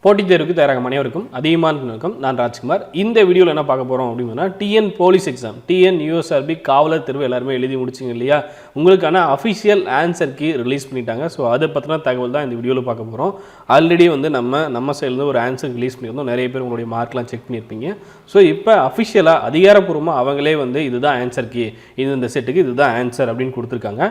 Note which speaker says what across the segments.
Speaker 1: போட்டித் தேர்வுக்கு தயாராகும் அனைவருக்கும் அதிகமான வணக்கம். நான் ராஜ்குமார். இந்த வீடியோவில் என்ன பார்க்க போகிறோம் அப்படின்னா டிஎன் போலீஸ் எக்ஸாம் TNUSRB காவலர் தேர்வு எல்லாருமே எழுதி முடிச்சிங்க இல்லையா, உங்களுக்கான அஃபிஷியல் ஆன்சர் கீ ரிலீஸ் பண்ணிட்டாங்க. ஸோ அதை பற்றின தகவல் தான் இந்த வீடியோவில் பார்க்க போகிறோம். ஆல்ரெடி வந்து நம்ம சைட்லேருந்து ஒரு ஆன்சர் ரிலீஸ் பண்ணியிருந்தோம். நிறைய பேர் உங்களுடைய மார்க்லாம் செக் பண்ணியிருப்பீங்க. ஸோ இப்போ அஃபிஷியலாக அதிகாரப்பூர்வமாக அவங்களே வந்து இதுதான் ஆன்சர் கீ, இது இந்த செட்டுக்கு இதுதான் ஆன்சர் அப்படின்னு கொடுத்துருக்காங்க.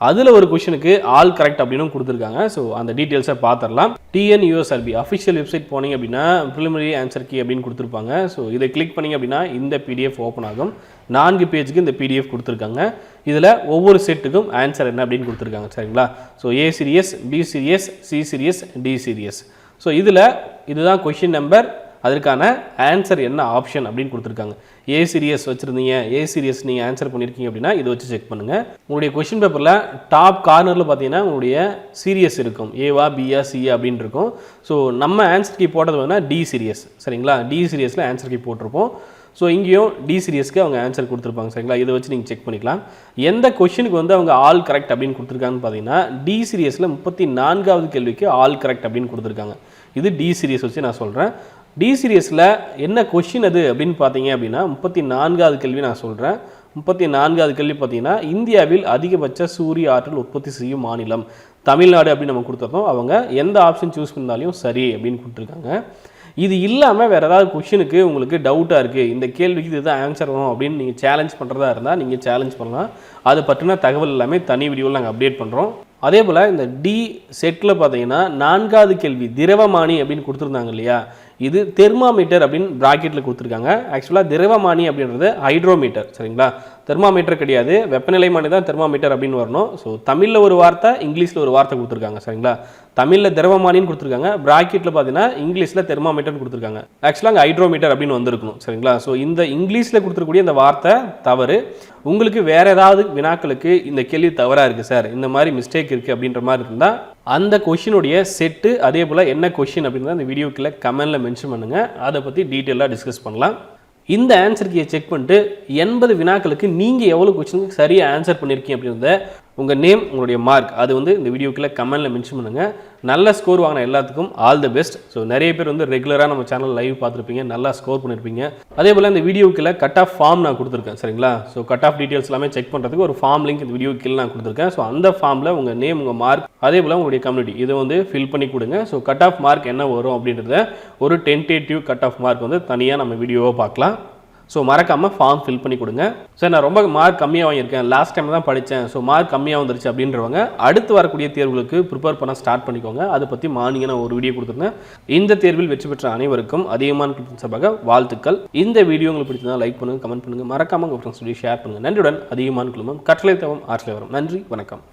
Speaker 1: அதில் ஒரு கொஷனுக்கு ஆல் கரெக்ட் அப்படின்னு கொடுத்துருக்காங்க. ஸோ அந்த டீட்டெயில்ஸை பார்த்துடலாம். TNUSRB அஃபிஷியல் வெப்சைட் போனீங்க அப்படின்னா ப்ரிலிமினரி ஆன்சர் கீ அப்படின்னு கொடுத்துருப்பாங்க. ஸோ இதை கிளிக் பண்ணிங்க அப்படின்னா இந்த PDF ஓப்பன் ஆகும். 4 பேஜுக்கு இந்த PDF கொடுத்துருக்காங்க. இதில் ஒவ்வொரு செட்டுக்கும் ஆன்சர் என்ன அப்படின்னு கொடுத்துருக்காங்க. சரிங்களா? So A series, B series, C series, D series. So இதுதான் கொஷின் நம்பர், அதற்கான ஆன்சர் என்ன ஆப்ஷன் அப்படின்னு கொடுத்துருக்காங்க. A சீரியஸ் வச்சுருந்தீங்க, A சீரியஸ் நீங்கள் ஆன்சர் பண்ணியிருக்கீங்க அப்படின்னா இதை வச்சு செக் பண்ணுங்கள். உங்களுடைய கொஷின் பேப்பரில் டாப் கார்னரில் பார்த்தீங்கன்னா உங்களுடைய சீரியஸ் இருக்கும், ஏவா பியா சியா அப்படின்னு இருக்கும். ஸோ நம்ம ஆன்சர் கீ போட்டது வந்து D சீரியஸ். சரிங்களா? D சீரியஸில் ஆன்சர் கீ போட்டிருப்போம். ஸோ இங்கேயும் D சீரியஸ்க்கு அவங்க ஆன்சர் கொடுத்துருப்பாங்க. சரிங்களா? இதை வச்சு நீங்கள் செக் பண்ணிக்கலாம். எந்த கொஷனுக்கு வந்து அவங்க ஆல் கரெக்ட் அப்படின்னு கொடுத்துருக்காங்கன்னு பார்த்தீங்கன்னா D சீரியஸில் 34வது கேள்விக்கு ஆல் கரெக்ட் அப்படின்னு கொடுத்துருக்காங்க. இது D சீரியஸ் வச்சு நான் சொல்கிறேன். D சீரியஸில் என்ன கொஷின் அது அப்படின்னு பார்த்தீங்க அப்படின்னா 34வது கேள்வி நான் சொல்கிறேன். 34வது கேள்வி பார்த்தீங்கன்னா இந்தியாவில் அதிகபட்ச சூரிய ஆற்றல் உற்பத்தி செய்யும் மாநிலம் தமிழ்நாடு அப்படின்னு நம்ம கொடுத்துருந்தோம். அவங்க எந்த ஆப்ஷன் சூஸ் பண்ணாலும் சரி அப்படின்னு கொடுத்துருக்காங்க. இது இல்லாமல் வேறு ஏதாவது கொஷினுக்கு உங்களுக்கு டவுட்டாக இருக்குது, இந்த கேள்விக்கு இதுதான் ஆன்சர் வரும் அப்படின்னு நீங்கள் சேலஞ்ச் பண்ணுறதா இருந்தால் நீங்கள் சேலஞ்ச் பண்ணலாம். அதை பற்றின தகவல் எல்லாமே தனி வீடியோவில் நாங்கள் அப்டேட் பண்ணுறோம். அதே போல் இந்த D செட்டில் பார்த்தீங்கன்னா 4வது கேள்வி திரவமானி அப்படின்னு கொடுத்துருந்தாங்க இல்லையா, இது தெர்மாமீட்டர் அப்படின்னு ப்ராக்கெட்டில் கொடுத்துருக்காங்க. ஆக்சுவலாக திரவமானி அப்படின்றது ஹைட்ரோமீட்டர். சரிங்களா? தெர்மாமீட்டர் கிடையாது, வெப்பநிலைமானி தான் தெர்மாமீட்டர் அப்படின்னு வரணும். ஸோ தமிழில் ஒரு வார்த்தை, இங்கிலீஷில் ஒரு வார்த்தை கொடுத்துருக்காங்க. சரிங்களா? தமிழில் திரவமானின்னு கொடுத்துருக்காங்க, ப்ராக்கெட்டில் பார்த்தீங்கன்னா இங்கிலீஷில் தெர்மாமீட்டர்னு கொடுத்துருக்காங்க. ஆக்சுவலாக அங்கே ஹைட்ரோமீட்டர் அப்படின்னு வந்திருக்கணும். சரிங்களா? ஸோ இந்த இங்கிலீஷில் கொடுத்துருக்கூடிய இந்த வார்த்தை தவறு. உங்களுக்கு வேறு ஏதாவது வினாக்களுக்கு இந்த கேள்வி தவறாக இருக்குது சார், இந்த மாதிரி மிஸ்டேக் இருக்குது அப்படின்ற மாதிரி இருந்தால் அந்த கொஷினுடைய செட்டு அதே போல் என்ன கொஷின் அப்படின்றத அந்த வீடியோக்குள்ளே கமெண்டில் மென்ஷன் பண்ணுங்கள். அதை பற்றி டீட்டெயிலாக டிஸ்கஸ் பண்ணலாம். இந்த ஆன்சர் கீயை செக் பண்ணிட்டு 80 வினாக்களுக்கு நீங்கள் எவ்வளோ கொஷினுக்கு சரியாக ஆன்சர் பண்ணியிருக்கீங்க அப்படின்றத உங்கள் நேம், உங்களுடைய மார்க் அது வந்து இந்த வீடியோக்குள்ளே கமெண்டில் மென்ஷன் பண்ணுங்கள். நல்ல ஸ்கோர் வாங்கின எல்லாத்துக்கும் ஆல் தி பெஸ்ட். ஸோ நிறைய பேர் வந்து ரெகுலராக நம்ம சேனல் லைவ் பார்த்துருப்பீங்க, நல்லா ஸ்கோர் பண்ணியிருப்பீங்க. அதே போல் இந்த வீடியோக்குள்ளே கட் ஆஃப் ஃபார்ம் நான் கொடுத்துருக்கேன். சரிங்களா? ஸோ கட் ஆஃப் டீட்டெயில்ஸ் எல்லாமே செக் பண்ணுறதுக்கு ஒரு ஃபார்ம் லிங்க் இந்த வீடியோ கீழே நான் கொடுத்துருக்கேன். ஸோ அந்த ஃபார்மில் உங்கள் நேம், உங்கள் மார்க் அதே போல் உங்களுடைய கம்யூனிட்டி இதை வந்து ஃபில் பண்ணி கொடுங்க. ஸோ கட் ஆஃப் மார்க் என்ன வரும் அப்படின்றத ஒரு டென்டேட்டிவ் கட் ஆஃப் மார்க் வந்து தனியாக நம்ம வீடியோவை பார்க்கலாம். ஸோ மறக்காமல் ஃபார்ம் ஃபில் பண்ணி கொடுங்க. சார் நான் ரொம்ப மார்க் கம்மியாக வாங்கியிருக்கேன், லாஸ்ட் டைம் தான் படித்தேன், ஸோ மார்க் கம்மியாக வந்துருச்சு அப்படின்றவங்க அடுத்து வரக்கூடிய தேர்வுகளுக்கு ப்ரிப்பேர் பண்ண ஸ்டார்ட் பண்ணிக்கோங்க. அதை பற்றி மார்னிங் நான் ஒரு வீடியோ கொடுத்துருந்தேன். இந்த தேர்வில் வெற்றி பெற்ற அனைவருக்கும் அதிகமான சார்பாக வாழ்த்துக்கள். இந்த வீடியோ உங்களுக்கு பிடிச்சதா லைக் பண்ணுங்கள், கமெண்ட் பண்ணுங்கள், மறக்காமல் உங்கள் ஃப்ரெண்ட்ஸ் ஷேர் பண்ணுங்கள். நன்றியுடன் அதிகமான குழுமம் கட்டளை தவம் ஆற்றலை வரும். நன்றி, வணக்கம்.